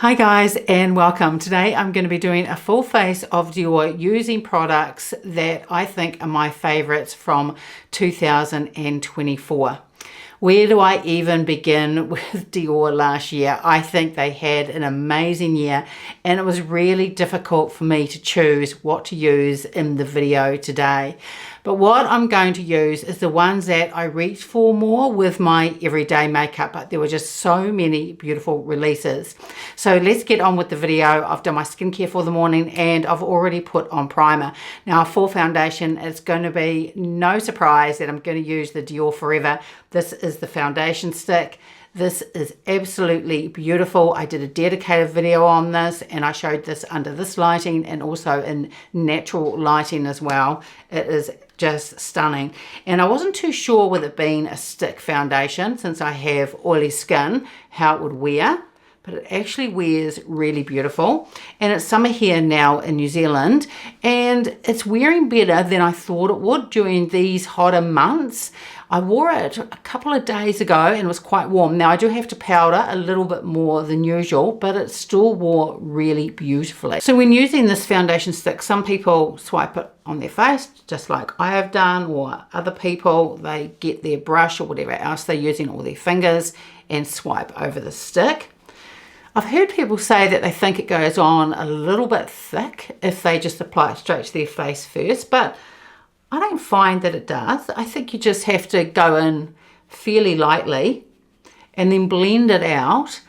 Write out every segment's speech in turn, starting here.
Hi guys and welcome. Today I'm going to be doing a full face of Dior using products that I think are my favorites from 2024. Where do I even begin with Dior last year? I think they had an amazing year and it was really difficult for me to choose what to use in the video today. But what I'm going to use is the ones that I reached for more with my everyday makeup, but there were just so many beautiful releases. So let's get on with the video. I've done my skincare for the morning and I've already put on primer. Now for foundation, it's going to be no surprise that I'm going to use the Dior Forever. This is the foundation stick. This is absolutely beautiful. I did a dedicated video on this and I showed this under this lighting and also in natural lighting as well. It is just stunning. And I wasn't too sure with it being a stick foundation, since I have oily skin, how it would wear. But it actually wears really beautiful. And it's summer here now in New Zealand and it's wearing better than I thought it would during these hotter months. I wore it a couple of days ago and it was quite warm. Now I do have to powder a little bit more than usual, but it still wore really beautifully. So when using this foundation stick, some people swipe it on their face, just like I have done, or other people, they get their brush or whatever else they're using, or their fingers, and swipe over the stick. I've heard people say that they think it goes on a little bit thick if they just apply it straight to their face first, but I don't find that it does. I think you just have to go in fairly lightly and then blend it out.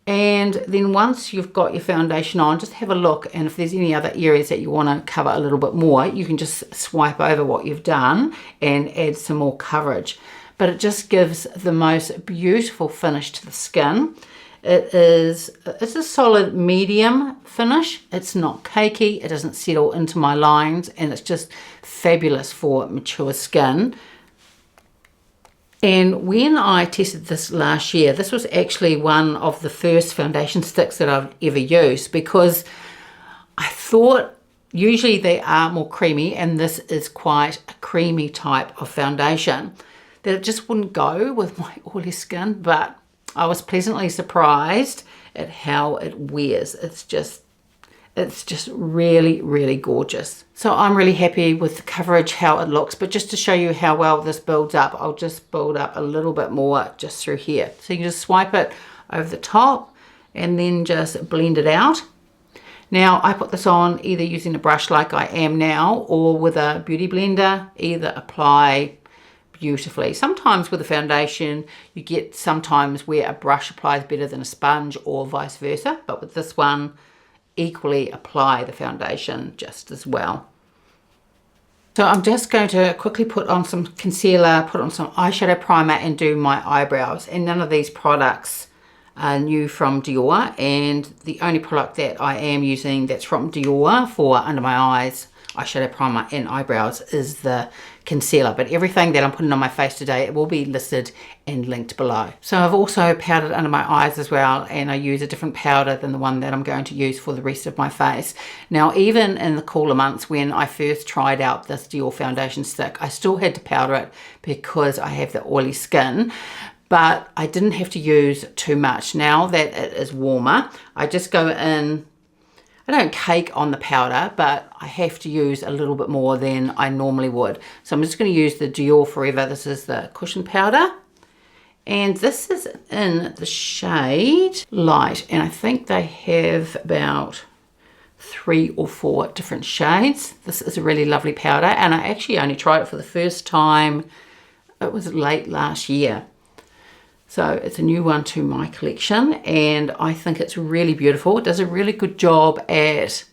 And then once you've got your foundation on, just have a look. And if there's any other areas that you want to cover a little bit more, you can just swipe over what you've done and add some more coverage. But it just gives the most beautiful finish to the skin. It's a solid medium finish. It's not cakey, it doesn't settle into my lines, and it's just fabulous for mature skin. And when I tested this last year, this was actually one of the first foundation sticks that I've ever used, because I thought usually they are more creamy and this is quite a creamy type of foundation, that it just wouldn't go with my oily skin. But I was pleasantly surprised at how it wears. It's just really, really gorgeous. So I'm really happy with the coverage, how it looks. But just to show you how well this builds up, I'll just build up a little bit more just through here. So you can just swipe it over the top and then just blend it out. Now I put this on either using a brush like I am now, or with a beauty blender. Either apply beautifully. Sometimes with a foundation you get sometimes where a brush applies better than a sponge, or vice versa, but with this one, equally apply the foundation just as well. So I'm just going to quickly put on some concealer, put on some eyeshadow primer and do my eyebrows. And none of these products are new from Dior, and the only product that I am using that's from Dior for under my eyes, eyeshadow primer and eyebrows, is the concealer. But everything that I'm putting on my face today, it will be listed and linked below. So I've also powdered under my eyes as well, and I use a different powder than the one that I'm going to use for the rest of my face. Now even in the cooler months when I first tried out this Dior foundation stick, I still had to powder it because I have the oily skin, but I didn't have to use too much. Now that it is warmer, I just go in. I don't cake on the powder, but I have to use a little bit more than I normally would. So I'm just going to use the Dior Forever. This is the cushion powder. And this is in the shade Light. And I think they have about 3 or 4 different shades. This is a really lovely powder. And I actually only tried it for the first time, it was late last year. So it's a new one to my collection and I think it's really beautiful. It does a really good job at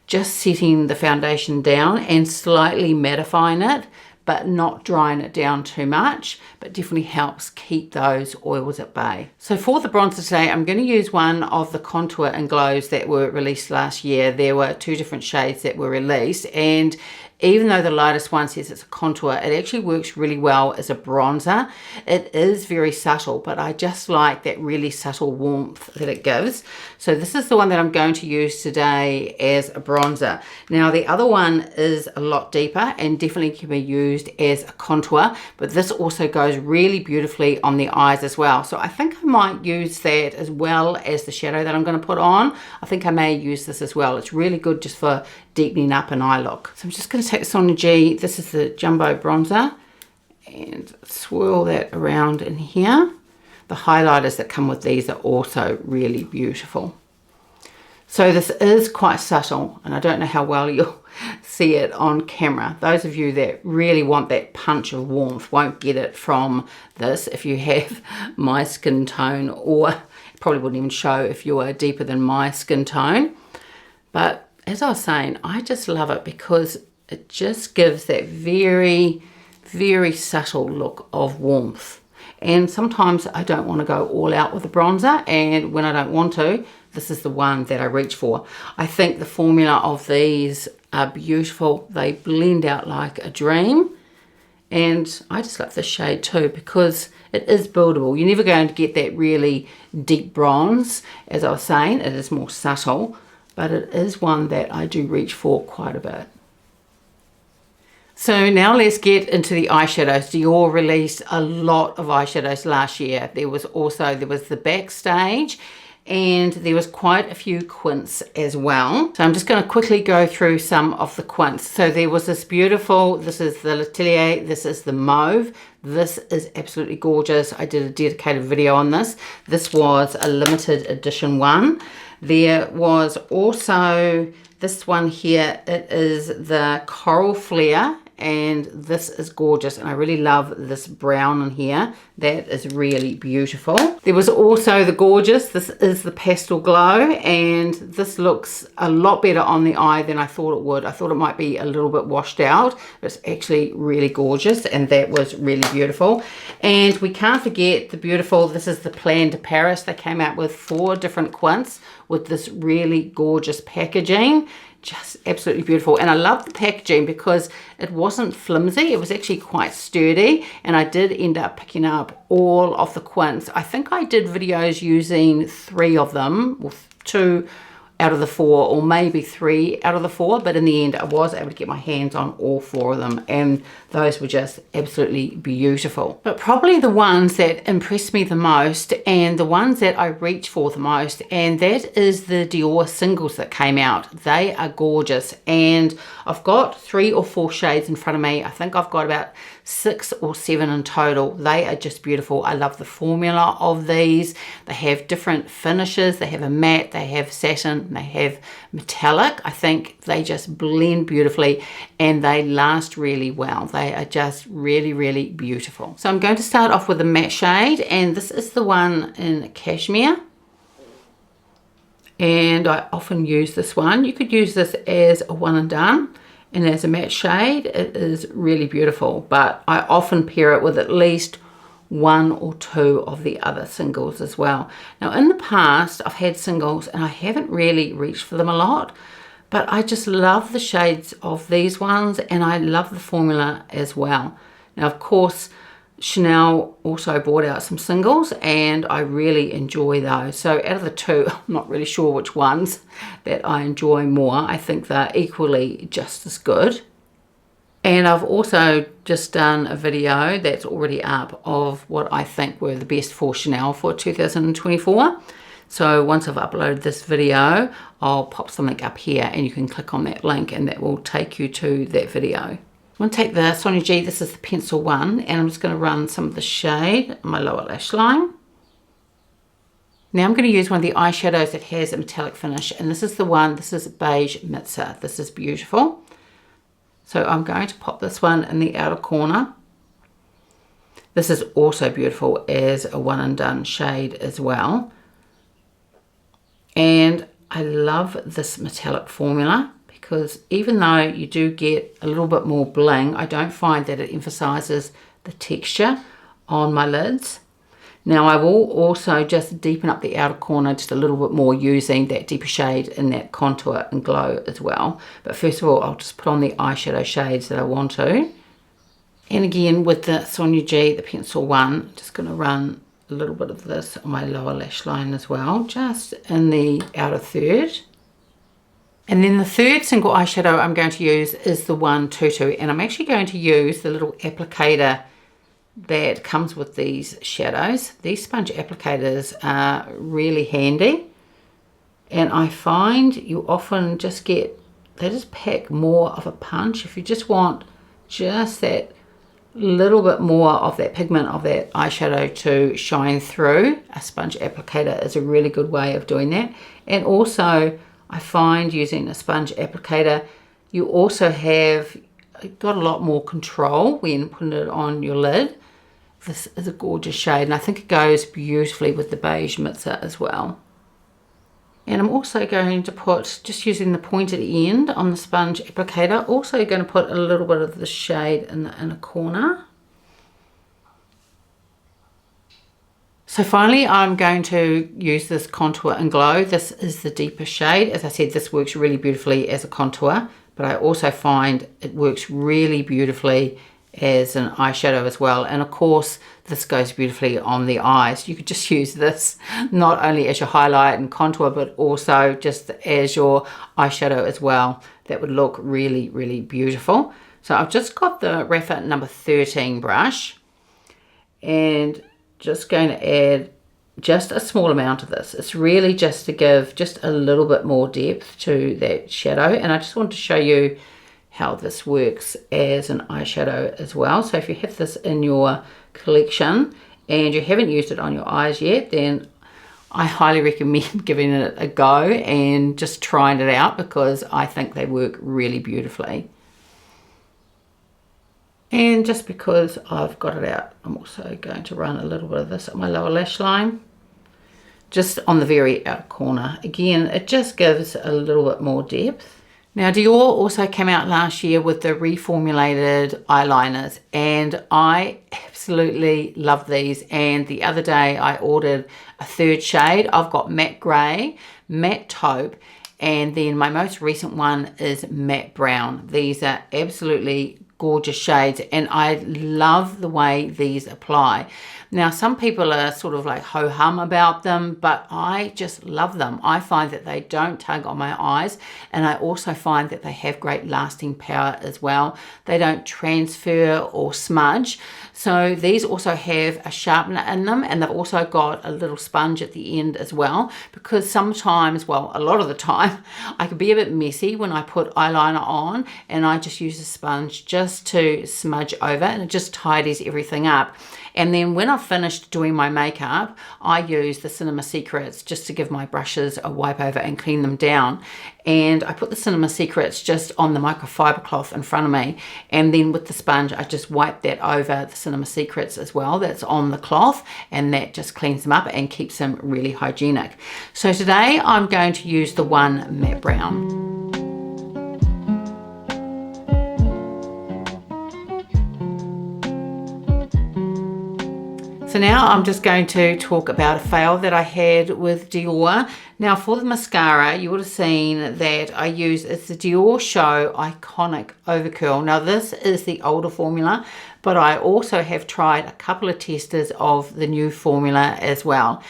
just setting the foundation down and slightly mattifying it, but not drying it down too much, but definitely helps keep those oils at bay. So for the bronzer today, I'm going to use one of the Contour and Glows that were released last year. There were 2 different shades that were released, and even though the lightest one says it's a contour, it actually works really well as a bronzer. It is very subtle, but I just like that really subtle warmth that it gives. So this is the one that I'm going to use today as a bronzer. Now the other one is a lot deeper and definitely can be used as a contour, but this also goes really beautifully on the eyes as well. So I think I might use that as well as the shadow that I'm going to put on. I think I may use this as well. It's really good just for deepening up an eye look. So I'm just going to take this on the G. This is the Jumbo Bronzer and swirl that around in here. The highlighters that come with these are also really beautiful. So this is quite subtle, and I don't know how well you'll see it on camera. Those of you that really want that punch of warmth won't get it from this if you have my skin tone, or it probably wouldn't even show if you are deeper than my skin tone. But as I was saying, I just love it because it just gives that very, very subtle look of warmth. And sometimes I don't want to go all out with a bronzer, and when I don't want to, this is the one that I reach for. I think the formula of these are beautiful. They blend out like a dream, and I just love this shade too because it is buildable. You're never going to get that really deep bronze. As I was saying, it is more subtle, but it is one that I do reach for quite a bit. So now let's get into the eyeshadows. Dior released a lot of eyeshadows last year. There was the Backstage, and there was quite a few quints as well. So I'm just going to quickly go through some of the quints. So there was this beautiful, this is the L'Atelier, this is the Mauve. This is absolutely gorgeous. I did a dedicated video on this. This was a limited edition one. There was also this one here. It is the Coral Flare, and this is gorgeous, and I really love this brown in here. That is really beautiful. There was also the gorgeous, this is the Pastel Glow, and this looks a lot better on the eye than I thought it would. I thought it might be a little bit washed out, but it's actually really gorgeous, and that was really beautiful. And we can't forget the beautiful, this is the Plan de Paris. They came out with 4 different quints with this really gorgeous packaging. Just absolutely beautiful, and I love the packaging because it wasn't flimsy. It was actually quite sturdy, and I did end up picking up all of the quints. I think I did videos using 3 of them, or 2 out of the 4, or maybe 3 out of the 4, but in the end I was able to get my hands on all 4 of them, and those were just absolutely beautiful. But probably the ones that impressed me the most, and the ones that I reach for the most, and that is the Dior Singles that came out. They are gorgeous, and I've got 3 or 4 shades in front of me. I think I've got about 6 or 7 in total. They are just beautiful. I love the formula of these. They have different finishes. They have a matte, they have satin, they have metallic. I think they just blend beautifully, and they last really well. They are just really, really beautiful. So I'm going to start off with a matte shade, and this is the one in Cashmere. And I often use this one. You could use this as a one and done, and as a matte shade, it is really beautiful. But I often pair it with at least 1 or 2 of the other singles as well. Now in the past, I've had singles and I haven't really reached for them a lot, but I just love the shades of these ones, and I love the formula as well. Now of course, Chanel also brought out some singles, and I really enjoy those. So out of the 2, I'm not really sure which ones that I enjoy more. I think they're equally just as good. And I've also just done a video that's already up of what I think were the best for Chanel for 2024. So once I've uploaded this video, I'll pop something up here and you can click on that link, and that will take you to that video. I'm going to take the Sonia G, this is the pencil one, and I'm just going to run some of the shade on my lower lash line. Now I'm going to use one of the eyeshadows that has a metallic finish, and this is the one, this is Beige Mitzah. This is beautiful. So I'm going to pop this one in the outer corner. This is also beautiful as a one and done shade as well. And I love this metallic formula because even though you do get a little bit more bling, I don't find that it emphasizes the texture on my lids. Now I will also just deepen up the outer corner just a little bit more using that deeper shade in that Contour and Glow as well. But first of all, I'll just put on the eyeshadow shades that I want to. And again, with the Sonia G, the pencil one, just going to run a little bit of this on my lower lash line as well, just in the outer third. And then the third single eyeshadow I'm going to use is the one Tutu, and I'm actually going to use the little applicator that comes with these shadows. These sponge applicators are really handy, and I find you often just get, they just pack more of a punch. If you just want just that little bit more of that pigment of that eyeshadow to shine through, a sponge applicator is a really good way of doing that. And also I find using a sponge applicator, you also have got a lot more control when putting it on your lid. This is a gorgeous shade, and I think it goes beautifully with the Beige Mitzah as well. And I'm also going to put, just using the pointed end on the sponge applicator, also going to put a little bit of the shade in the inner corner. So finally, I'm going to use this Contour and Glow. This is the deeper shade. As I said, this works really beautifully as a contour, but I also find it works really beautifully as an eyeshadow as well. And of course, this goes beautifully on the eyes. You could just use this not only as your highlight and contour, but also just as your eyeshadow as well. That would look really, really beautiful. So I've just got the Rapha number 13 brush, and just going to add just a small amount of this. It's really just to give just a little bit more depth to that shadow. And I just want to show you how this works as an eyeshadow as well. So if you have this in your collection and you haven't used it on your eyes yet, then I highly recommend giving it a go and just trying it out, because I think they work really beautifully. And just because I've got it out, I'm also going to run a little bit of this at my lower lash line, just on the very outer corner. Again, it just gives a little bit more depth. Now, Dior also came out last year with the reformulated eyeliners, and I absolutely love these. And the other day I ordered a third shade. I've got matte grey, matte taupe, and then my most recent one is matte brown. These are absolutely gorgeous shades, and I love the way these apply. Now, some people are sort of like ho-hum about them, but I just love them. I find that they don't tug on my eyes, and I also find that they have great lasting power as well. They don't transfer or smudge. So these also have a sharpener in them, and they've also got a little sponge at the end as well, because sometimes, well, a lot of the time, I can be a bit messy when I put eyeliner on, and I just use a sponge just to smudge over, and it just tidies everything up. And then when I've finished doing my makeup, I use the Cinema Secrets just to give my brushes a wipe over and clean them down. And I put the Cinema Secrets just on the microfiber cloth in front of me. And then with the sponge, I just wipe that over the Cinema Secrets as well. That's on the cloth, and that just cleans them up and keeps them really hygienic. So today I'm going to use the one matte brown. So now I'm just going to talk about a fail that I had with Dior. Now for the mascara, you would have seen that I use, it's the Dior Show Iconic Overcurl. Now this is the older formula, but I also have tried a couple of testers of the new formula as well.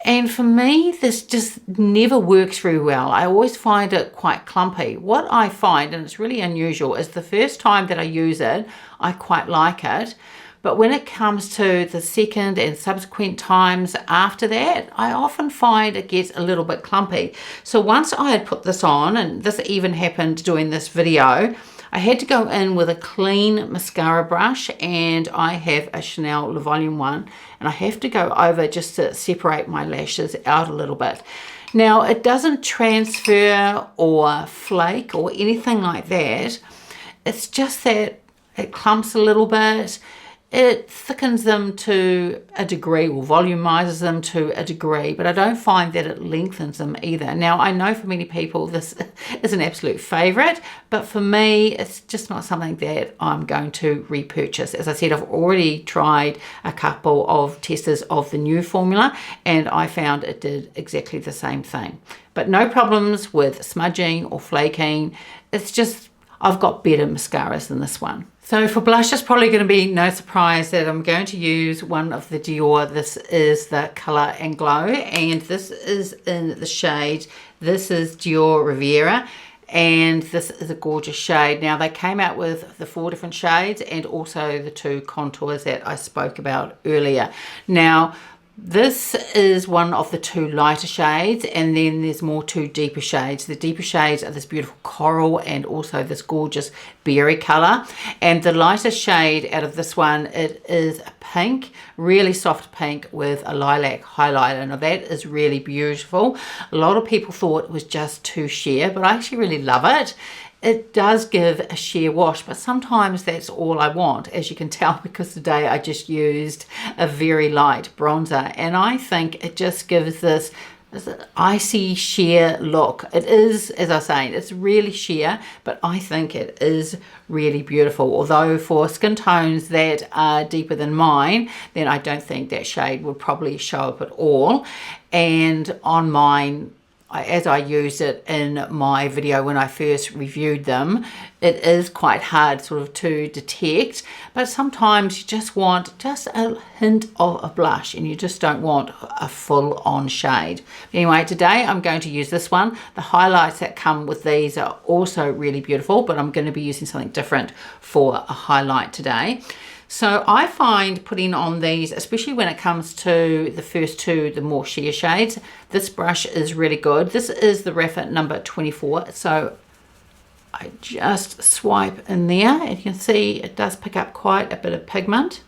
And for me, this just never works very well. I always find it quite clumpy. What I find, and it's really unusual, is the first time that I use it, I quite like it. But when it comes to the second and subsequent times after that, I often find it gets a little bit clumpy. So once I had put this on, and this even happened doing this video, I had to go in with a clean mascara brush, and I have a Chanel Le Volume one, and I have to go over just to separate my lashes out a little bit. Now, it doesn't transfer or flake or anything like that. It's just that it clumps a little bit. it thickens them to a degree or volumizes them to a degree, but I don't find that it lengthens them either. Now, I know for many people this is an absolute favorite, but for me, it's just not something that I'm going to repurchase. As I said, I've already tried a couple of testers of the new formula, and I found it did exactly the same thing. But no problems with smudging or flaking. It's just, I've got better mascaras than this one. So for blush, it's probably going to be no surprise that I'm going to use one of the Dior. This is the Colour and Glow, and this is in the shade. This is Dioriviera, and this is a gorgeous shade. Now, they came out with the 4 different shades and also the 2 contours that I spoke about earlier. Now, this is one of the 2 lighter shades, and then there's 2 deeper shades. The deeper shades are this beautiful coral and also this gorgeous berry color. And the lighter shade out of this one, it is a pink, really soft pink with a lilac highlighter. Now that is really beautiful. A lot of people thought it was just too sheer, but I actually really love it. It does give a sheer wash, but sometimes that's all I want, as you can tell, because today I just used a very light bronzer, and I think it just gives this icy sheer look. It is, as I was saying, it's really sheer, but I think it is really beautiful. Although for skin tones that are deeper than mine, then I don't think that shade would probably show up at all. And on mine, as I used it in my video when I first reviewed them, it is quite hard sort of to detect, but sometimes you just want just a hint of a blush and you just don't want a full-on shade. Anyway, today I'm going to use this one. The highlights that come with these are also really beautiful, but I'm going to be using something different for a highlight today. So I find putting on these, especially when it comes to the first 2, the more sheer shades, this brush is really good. This is the Rapha number 24. So I just swipe in there, and you can see it does pick up quite a bit of pigment.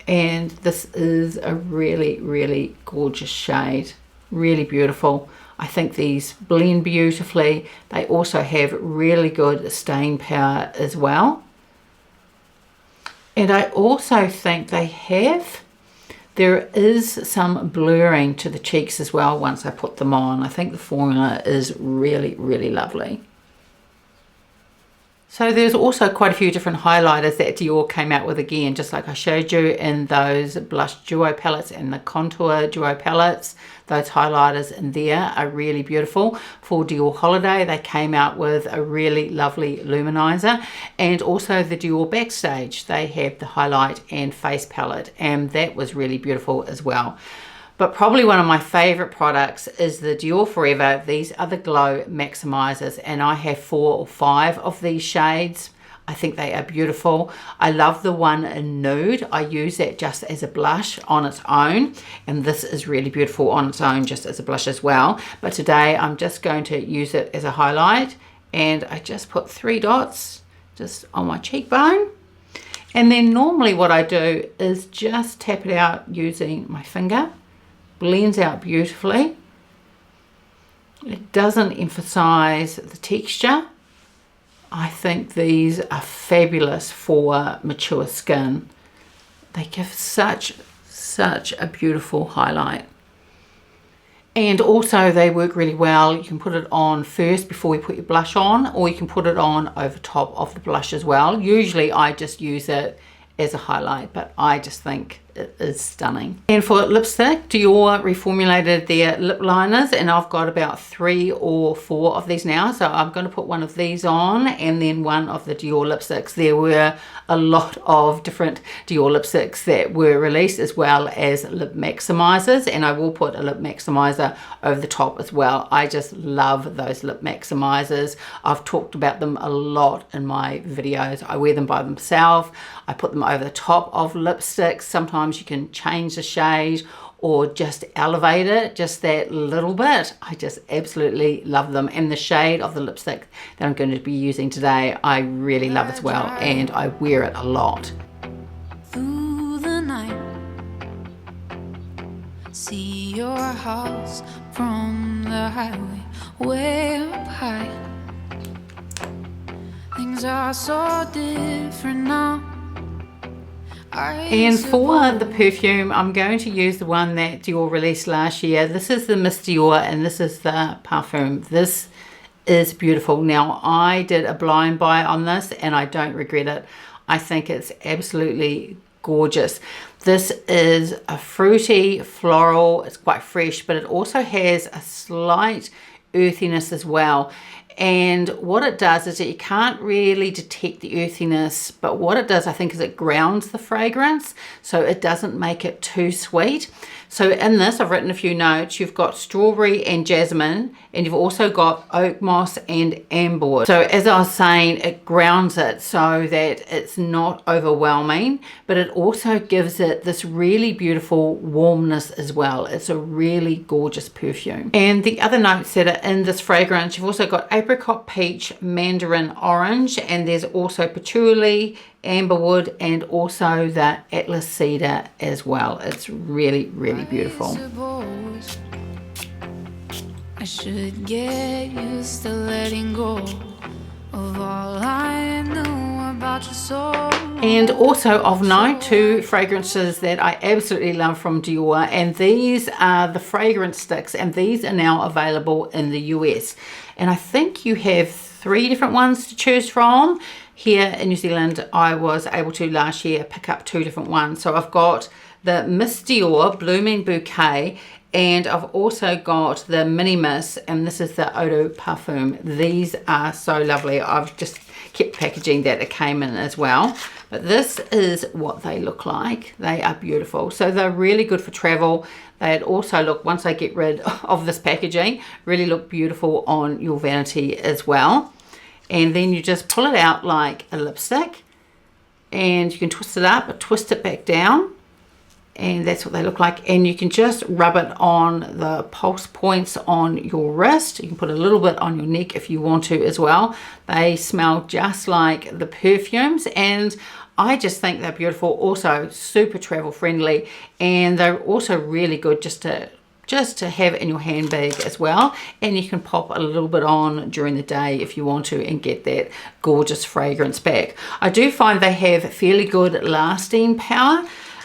And this is a really, really gorgeous shade. Really beautiful. I think these blend beautifully. They also have really good stain power as well. And I also think there is some blurring to the cheeks as well once I put them on. I think the formula is really, really lovely. So there's also quite a few different highlighters that Dior came out with again, just like I showed you in those blush duo palettes and the contour duo palettes. Those highlighters in there are really beautiful. For Dior Holiday, they came out with a really lovely luminizer, and also the Dior Backstage, they have the highlight and face palette, and that was really beautiful as well. But probably one of my favorite products is the Dior Forever. These are the Glow Maximisers, and I have 4 or 5 of these shades. I think they are beautiful. I love the one in nude. I use that just as a blush on its own, and this is really beautiful on its own just as a blush as well. But today I'm just going to use it as a highlight, and I just put 3 dots just on my cheekbone. And then normally what I do is just tap it out using my finger. Blends out beautifully. It doesn't emphasize the texture. I think these are fabulous for mature skin. They give such a beautiful highlight. And also they work really well. You can put it on first before you put your blush on, or you can put it on over top of the blush as well. Usually I just use it as a highlight, but I just think it is stunning. And for lipstick, Dior reformulated their lip liners, and I've got about 3 or 4 of these now. So I'm going to put one of these on and then one of the Dior lipsticks. There were a lot of different Dior lipsticks that were released, as well as lip maximisers, and I will put a lip maximiser over the top as well. I just love those lip maximisers. I've talked about them a lot in my videos. I wear them by themselves. I put them over the top of lipsticks. Sometimes you can change the shade or just elevate it just that little bit. I just absolutely love them. And the shade of the lipstick that I'm going to be using today, I really love as well, and I wear it a lot. Through the night, see your house from the highway, way up high. Things are so different now. And for the perfume, I'm going to use the one that Dior released last year. This is the Miss Dior, and this is the Parfum. This is beautiful. Now, I did a blind buy on this, and I don't regret it. I think it's absolutely gorgeous. This is a fruity, floral. It's quite fresh, but it also has a slight earthiness as well. And what it does is that you can't really detect the earthiness, but what it does, I think, is it grounds the fragrance, so it doesn't make it too sweet. So in this, I've written a few notes. You've got strawberry and jasmine, and you've also got oak moss and amberwood. So as I was saying, it grounds it so that it's not overwhelming, but it also gives it this really beautiful warmness as well. It's a really gorgeous perfume. And the other notes that are in this fragrance, you've also got apricot peach, mandarin orange, and there's also patchouli, amberwood, and also the atlas cedar as well. It's really, really beautiful. I should get used to letting go of all I know about your soul. And also of note, two fragrances that I absolutely love from Dior, and these are the fragrance sticks, and these are now available in the US. And I think you have 3 different ones to choose from. Here in New Zealand, I was able to last year pick up 2 different ones. So I've got the Miss Dior Blooming Bouquet, and I've also got the Mini Miss, and this is the Eau de Parfum. These are so lovely. I've just kept packaging that it came in as well. But this is what they look like. They are beautiful. So they're really good for travel. They also look, once I get rid of this packaging, really look beautiful on your vanity as well. And then you just pull it out like a lipstick, and you can twist it up or twist it back down, and that's what they look like. And you can just rub it on the pulse points on your wrist. You can put a little bit on your neck if you want to as well. They smell just like the perfumes, and I just think they're beautiful. Also super travel friendly, and they're also really good just to have in your handbag as well. And you can pop a little bit on during the day if you want to and get that gorgeous fragrance back. I do find they have fairly good lasting power.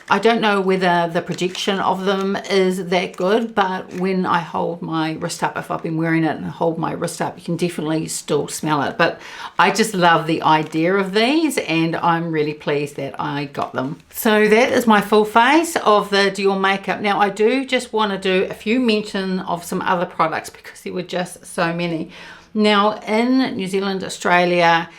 I don't know whether the projection of them is that good, but when I hold my wrist up, if I've been wearing it and hold my wrist up, you can definitely still smell it. But I just love the idea of these, and I'm really pleased that I got them. So that is my full face of the Dior makeup. Now I do just want to do a few mention of some other products because there were just so many. Now in New Zealand, Australia,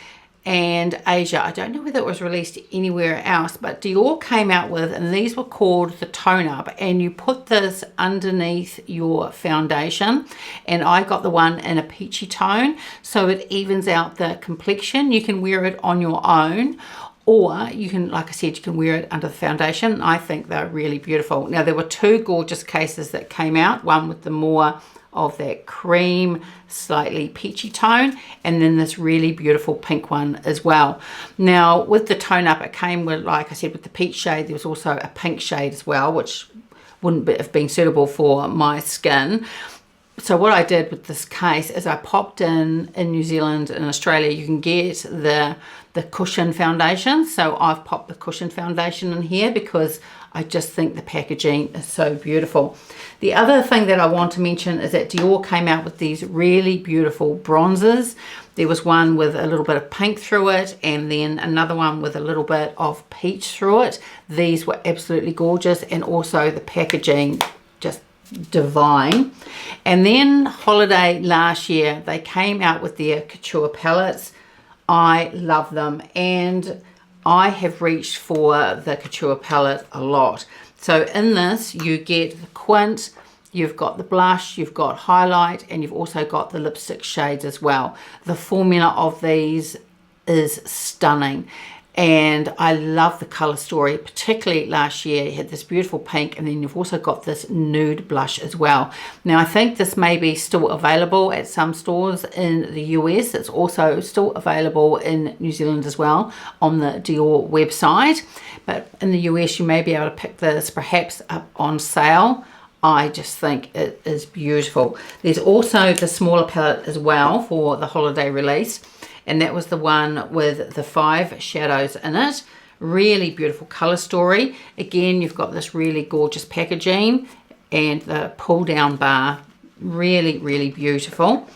and Asia, I don't know whether it was released anywhere else, but Dior came out with, and these were called the Tone Up, and you put this underneath your foundation, and I got the one in a peachy tone, so it evens out the complexion. You can wear it on your own, or you can, like I said, you can wear it under the foundation. I think they're really beautiful. Now there were 2 gorgeous cases that came out, one with the more of that cream, slightly peachy tone, and then this really beautiful pink one as well. Now with the Tone Up, it came with, like I said, with the peach shade. There was also a pink shade as well, which wouldn't have been suitable for my skin. So what I did with this case is I popped in New Zealand and Australia, you can get the cushion foundation. So I've popped the cushion foundation in here because I just think the packaging is so beautiful. The other thing that I want to mention is that Dior came out with these really beautiful bronzers. There was one with a little bit of pink through it, and then another one with a little bit of peach through it. These were absolutely gorgeous, and also the packaging just divine. And then holiday last year, they came out with their couture palettes. I love them, and I have reached for the couture palette a lot. So in this you get the quint, you've got the blush, you've got highlight, and you've also got the lipstick shades as well. The formula of these is stunning, and I love the color story. Particularly last year you had this beautiful pink, and then you've also got this nude blush as well. Now I think this may be still available at some stores in the US. It's also still available in New Zealand as well on the Dior website, but in the US you may be able to pick this perhaps up on sale. I just think it is beautiful. There's also the smaller palette as well for the holiday release, and that was the one with the 5 shadows in it. Really beautiful color story. Again, you've got this really gorgeous packaging and the pull down bar, really, really beautiful.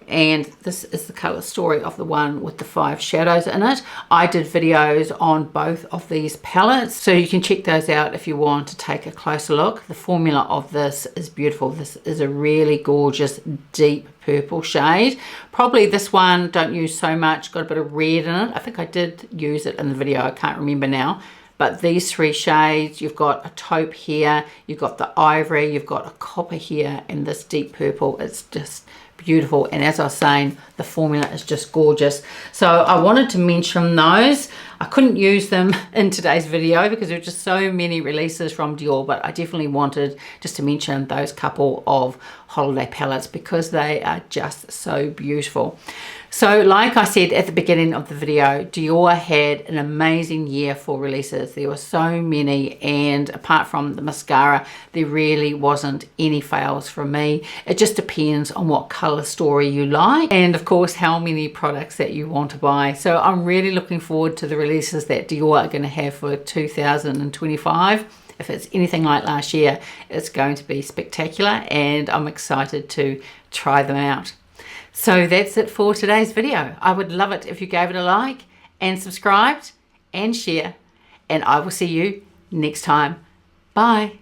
And this is the color story of the one with the 5 shadows in it. I did videos on both of these palettes, so you can check those out if you want to take a closer look. The formula of this is beautiful. This is a really gorgeous deep purple shade. Probably this one don't use so much, got a bit of red in it. I think I did use it in the video, I can't remember now. But these 3 shades, you've got a taupe here, you've got the ivory, you've got a copper here, and this deep purple. It's just beautiful. And as I was saying, the formula is just gorgeous. So I wanted to mention those. I couldn't use them in today's video because there were just so many releases from Dior, but I definitely wanted just to mention those couple of holiday palettes because they are just so beautiful. So like I said at the beginning of the video, Dior had an amazing year for releases. There were so many, and apart from the mascara, there really wasn't any fails from me. It just depends on what color story you like and of course how many products that you want to buy. So I'm really looking forward to the releases that Dior are going to have for 2025. If it's anything like last year, it's going to be spectacular and I'm excited to try them out. So that's it for today's video. I would love it if you gave it a like and subscribed and share, and I will see you next time. Bye.